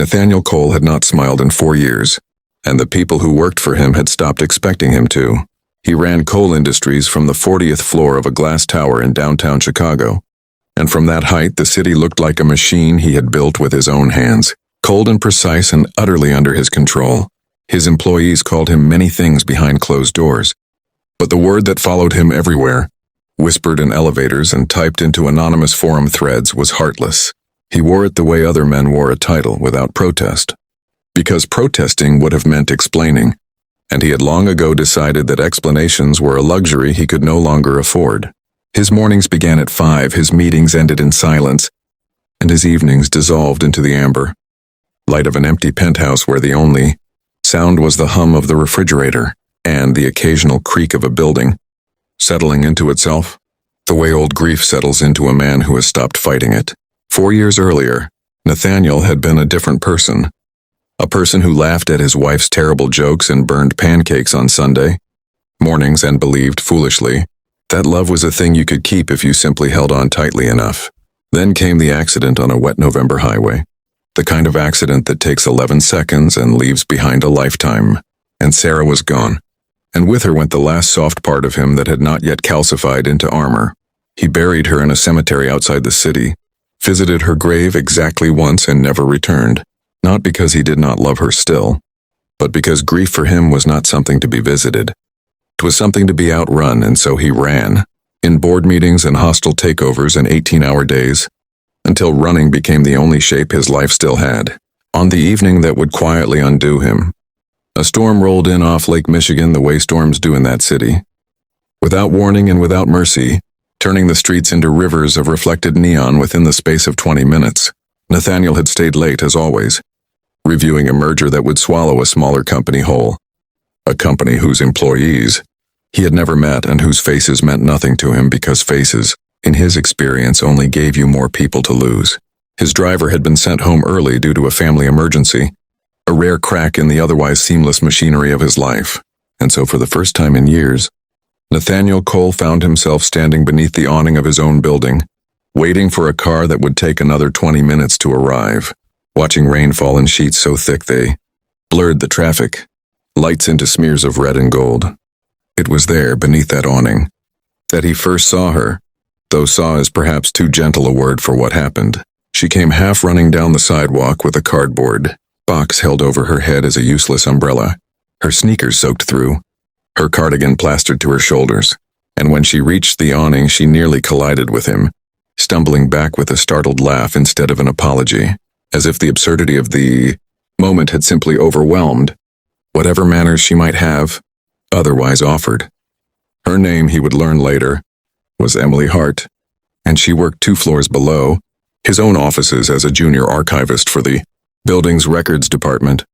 Nathaniel Cole had not smiled in 4 years, and the people who worked for him had stopped expecting him to. He ran Cole Industries from the 40th floor of a glass tower in downtown Chicago, and from that height the city looked like a machine he had built with his own hands, cold and precise and utterly under his control. His employees called him many things behind closed doors, but the word that followed him everywhere, whispered in elevators and typed into anonymous forum threads, was Heartless. He wore it the way other men wore a title, without protest. Because protesting would have meant explaining, and he had long ago decided that explanations were a luxury he could no longer afford. His mornings began at 5, his meetings ended in silence, and his evenings dissolved into the amber light of an empty penthouse where the only sound was the hum of the refrigerator and the occasional creak of a building settling into itself, the way old grief settles into a man who has stopped fighting it. 4 years earlier, Nathaniel had been a different person. A person who laughed at his wife's terrible jokes and burned pancakes on Sunday mornings and believed, foolishly, that love was a thing you could keep if you simply held on tightly enough. Then came the accident on a wet November highway. The kind of accident that takes 11 seconds and leaves behind a lifetime. And Sarah was gone. And with her went the last soft part of him that had not yet calcified into armor. He buried her in a cemetery outside the city, visited her grave exactly once and never returned. Not because he did not love her still, but because grief for him was not something to be visited. It was something to be outrun, and so he ran, in board meetings and hostile takeovers and 18-hour days, until running became the only shape his life still had. On the evening that would quietly undo him, a storm rolled in off Lake Michigan the way storms do in that city. Without warning and without mercy, turning the streets into rivers of reflected neon within the space of 20 minutes. Nathaniel had stayed late, as always, reviewing a merger that would swallow a smaller company whole. A company whose employees he had never met and whose faces meant nothing to him because faces, in his experience, only gave you more people to lose. His driver had been sent home early due to a family emergency, a rare crack in the otherwise seamless machinery of his life. And so for the first time in years, Nathaniel Cole found himself standing beneath the awning of his own building, waiting for a car that would take another 20 minutes to arrive, watching rain fall in sheets so thick they blurred the traffic, lights into smears of red and gold. It was there, beneath that awning, that he first saw her, though saw is perhaps too gentle a word for what happened. She came half running down the sidewalk with a cardboard box held over her head as a useless umbrella, her sneakers soaked through, her cardigan plastered to her shoulders, and when she reached the awning she nearly collided with him, stumbling back with a startled laugh instead of an apology, as if the absurdity of the moment had simply overwhelmed whatever manners she might have otherwise offered. Her name, he would learn later, was Emily Hart, and she worked 2 floors below, his own offices as a junior archivist for the building's records department,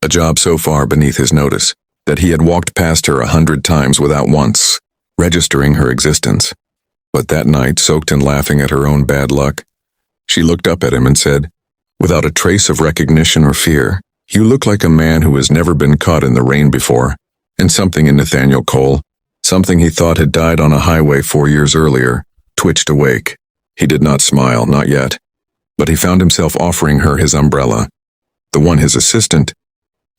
a job so far beneath his notice that he had walked past her 100 times without once registering her existence. But that night, soaked in laughing at her own bad luck, she looked up at him and said, without a trace of recognition or fear, "You look like a man who has never been caught in the rain before." And something in Nathaniel Cole, something he thought had died on a highway 4 years earlier, twitched awake. He did not smile, not yet, but he found himself offering her his umbrella, the one his assistant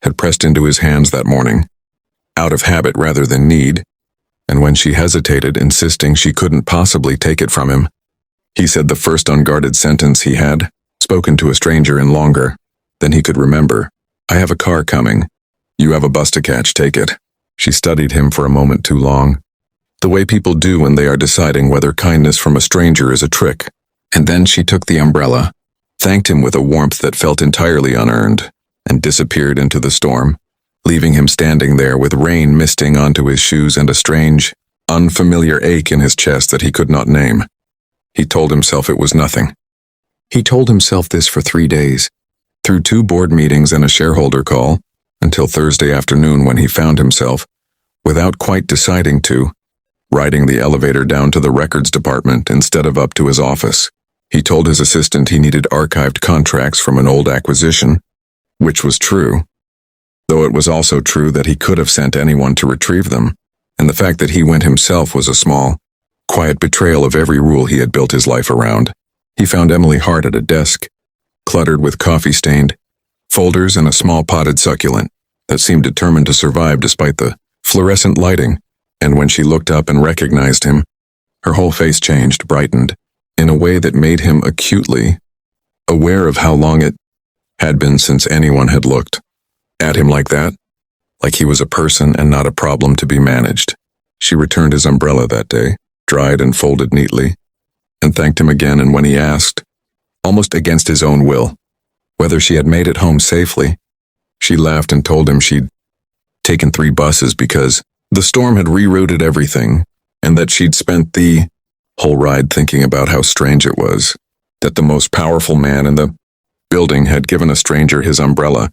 had pressed into his hands that morning, out of habit rather than need, and when she hesitated, insisting she couldn't possibly take it from him, he said the first unguarded sentence he had spoken to a stranger in longer than he could remember. "I have a car coming. You have a bus to catch, take it." She studied him for a moment too long, the way people do when they are deciding whether kindness from a stranger is a trick, and then she took the umbrella, thanked him with a warmth that felt entirely unearned, and disappeared into the storm, leaving him standing there with rain misting onto his shoes and a strange, unfamiliar ache in his chest that he could not name. He told himself it was nothing. He told himself this for 3 days, through 2 board meetings and a shareholder call, until Thursday afternoon when he found himself, without quite deciding to, riding the elevator down to the records department instead of up to his office. He told his assistant he needed archived contracts from an old acquisition, which was true, though it was also true that he could have sent anyone to retrieve them, and the fact that he went himself was a small, quiet betrayal of every rule he had built his life around. He found Emily Hart at a desk, cluttered with coffee-stained, folders and a small potted succulent that seemed determined to survive despite the fluorescent lighting, and when she looked up and recognized him, her whole face changed, brightened, in a way that made him acutely aware of how long it had been since anyone had looked at him like that, like he was a person and not a problem to be managed. She returned his umbrella that day, dried and folded neatly, and thanked him again, and when he asked, almost against his own will, whether she had made it home safely, she laughed and told him she'd taken 3 buses because the storm had rerouted everything, and that she'd spent the whole ride thinking about how strange it was that the most powerful man in the building had given a stranger his umbrella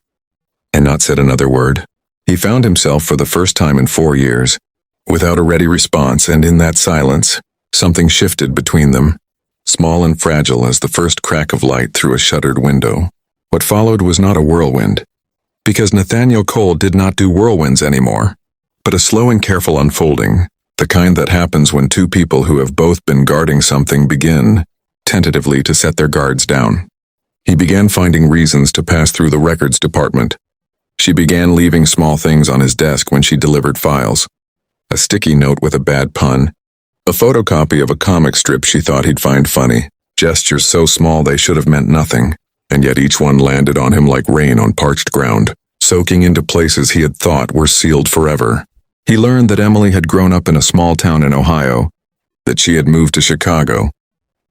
and not said another word. He found himself for the first time in 4 years without a ready response, and in that silence, something shifted between them, small and fragile as the first crack of light through a shuttered window. What followed was not a whirlwind, because Nathaniel Cole did not do whirlwinds anymore, but a slow and careful unfolding, the kind that happens when 2 people who have both been guarding something begin, tentatively, to set their guards down. He began finding reasons to pass through the records department. She began leaving small things on his desk when she delivered files. A sticky note with a bad pun, a photocopy of a comic strip she thought he'd find funny, gestures so small they should have meant nothing, and yet each one landed on him like rain on parched ground, soaking into places he had thought were sealed forever. He learned that Emily had grown up in a small town in Ohio, that she had moved to Chicago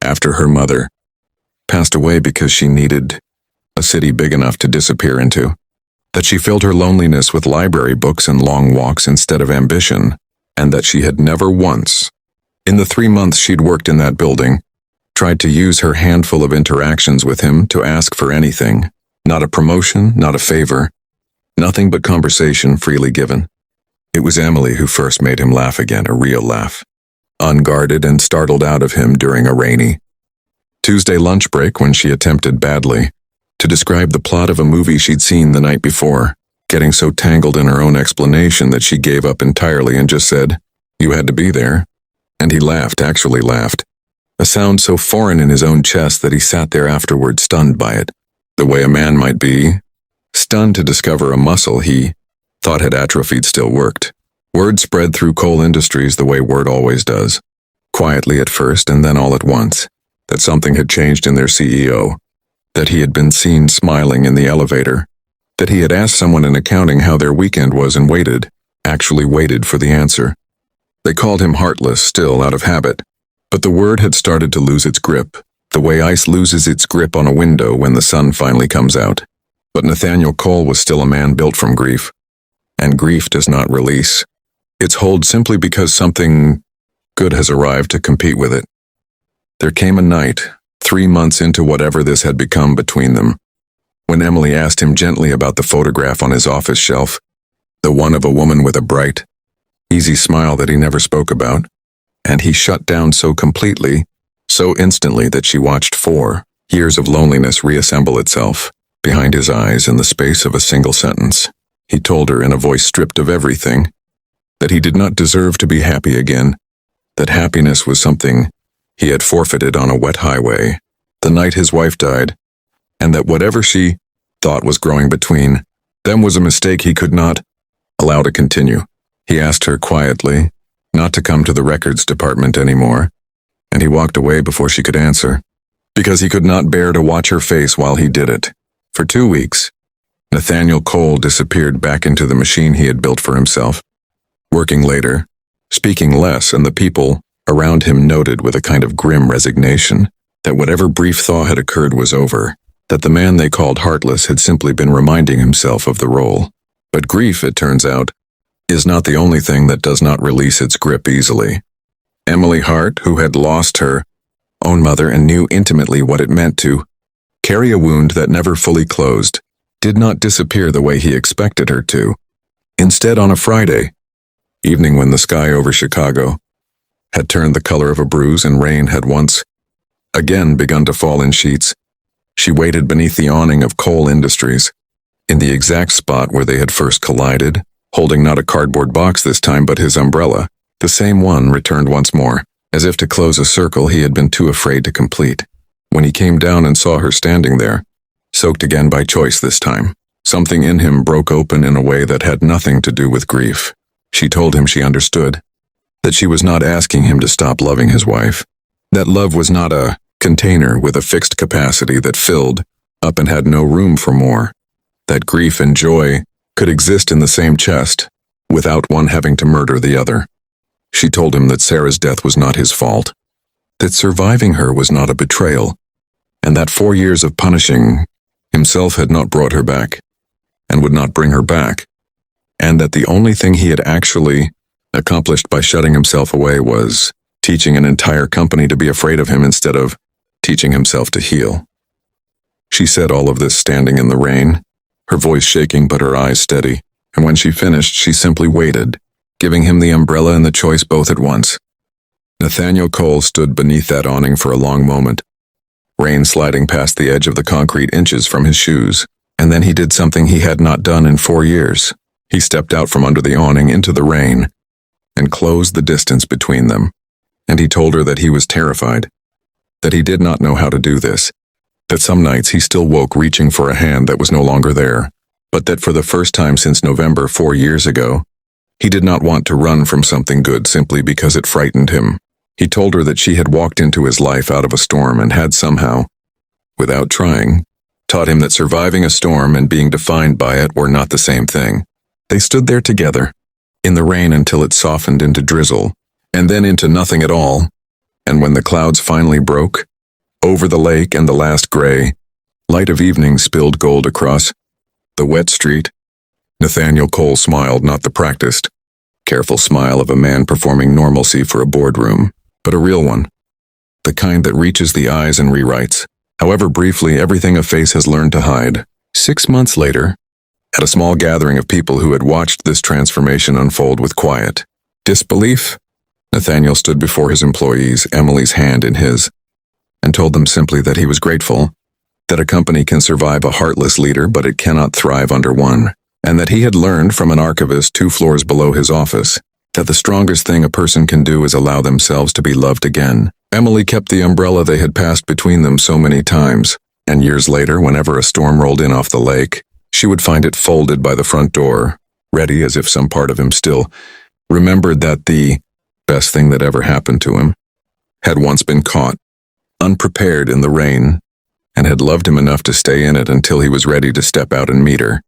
after her mother passed away because she needed a city big enough to disappear into, that she filled her loneliness with library books and long walks instead of ambition, and that she had never once, in the 3 months she'd worked in that building, tried to use her handful of interactions with him to ask for anything, not a promotion, not a favor, nothing but conversation freely given. It was Emily who first made him laugh again, a real laugh, unguarded and startled out of him during a rainy Tuesday lunch break when she attempted badly to describe the plot of a movie she'd seen the night before, getting so tangled in her own explanation that she gave up entirely and just said, "You had to be there." And he laughed, actually laughed, a sound so foreign in his own chest that he sat there afterward stunned by it, the way a man might be, stunned to discover a muscle he thought had atrophied still worked. Word spread through Cole Industries the way word always does, quietly at first and then all at once, that something had changed in their CEO, that he had been seen smiling in the elevator, that he had asked someone in accounting how their weekend was and waited, actually waited for the answer. They called him Heartless still out of habit, but the word had started to lose its grip, the way ice loses its grip on a window when the sun finally comes out. But Nathaniel Cole was still a man built from grief, and grief does not release its hold simply because something good has arrived to compete with it. There came a night, 3 months into whatever this had become between them, when Emily asked him gently about the photograph on his office shelf, the one of a woman with a bright, easy smile that he never spoke about, and he shut down so completely, so instantly that she watched 4 years of loneliness reassemble itself behind his eyes in the space of a single sentence. He told her in a voice stripped of everything that he did not deserve to be happy again, that happiness was something he had forfeited on a wet highway the night his wife died, and that whatever she thought was growing between them was a mistake he could not allow to continue. He asked her quietly not to come to the records department anymore, and he walked away before she could answer, because he could not bear to watch her face while he did it. For 2 weeks, Nathaniel Cole disappeared back into the machine he had built for himself, working later, speaking less, and the people around him noted with a kind of grim resignation that whatever brief thaw had occurred was over, that the man they called Heartless had simply been reminding himself of the role. But grief, it turns out, is not the only thing that does not release its grip easily. Emily Hart, who had lost her own mother and knew intimately what it meant to carry a wound that never fully closed, did not disappear the way he expected her to. Instead, on a Friday evening when the sky over Chicago had turned the color of a bruise and rain had once again begun to fall in sheets, she waited beneath the awning of Cole Industries, in the exact spot where they had first collided, holding not a cardboard box this time but his umbrella, the same one returned once more, as if to close a circle he had been too afraid to complete. When he came down and saw her standing there, soaked again by choice this time, Something in him broke open in a way that had nothing to do with grief. She told him she understood, that she was not asking him to stop loving his wife, that love was not a container with a fixed capacity that filled up and had no room for more, that grief and joy could exist in the same chest without one having to murder the other. She told him that Sarah's death was not his fault, that surviving her was not a betrayal, and that 4 years of punishing himself had not brought her back, and would not bring her back, and that the only thing he had actually accomplished by shutting himself away was teaching an entire company to be afraid of him instead of teaching himself to heal. She said all of this standing in the rain, her voice shaking but her eyes steady, and when she finished, she simply waited, giving him the umbrella and the choice both at once. Nathaniel Cole stood beneath that awning for a long moment, rain sliding past the edge of the concrete inches from his shoes, and then he did something he had not done in 4 years. He stepped out from under the awning into the rain and closed the distance between them, and he told her that he was terrified, that he did not know how to do this, that some nights he still woke reaching for a hand that was no longer there, but that for the first time since November 4 years ago, he did not want to run from something good simply because it frightened him. He told her that she had walked into his life out of a storm and had somehow, without trying, taught him that surviving a storm and being defined by it were not the same thing. They stood there together, in the rain until it softened into drizzle, and then into nothing at all, and when the clouds finally broke, over the lake and the last gray light of evening spilled gold across the wet street, Nathaniel Cole smiled, not the practiced, careful smile of a man performing normalcy for a boardroom, but a real one, the kind that reaches the eyes and rewrites, however briefly, everything a face has learned to hide. 6 months later, at a small gathering of people who had watched this transformation unfold with quiet disbelief, Nathaniel stood before his employees, Emily's hand in his, and told them simply that he was grateful, that a company can survive a heartless leader but it cannot thrive under one, and that he had learned from an archivist 2 floors below his office that the strongest thing a person can do is allow themselves to be loved again. Emily kept the umbrella they had passed between them so many times, and years later, whenever a storm rolled in off the lake, she would find it folded by the front door, ready as if some part of him still remembered that the best thing that ever happened to him had once been caught, unprepared in the rain, and had loved him enough to stay in it until he was ready to step out and meet her.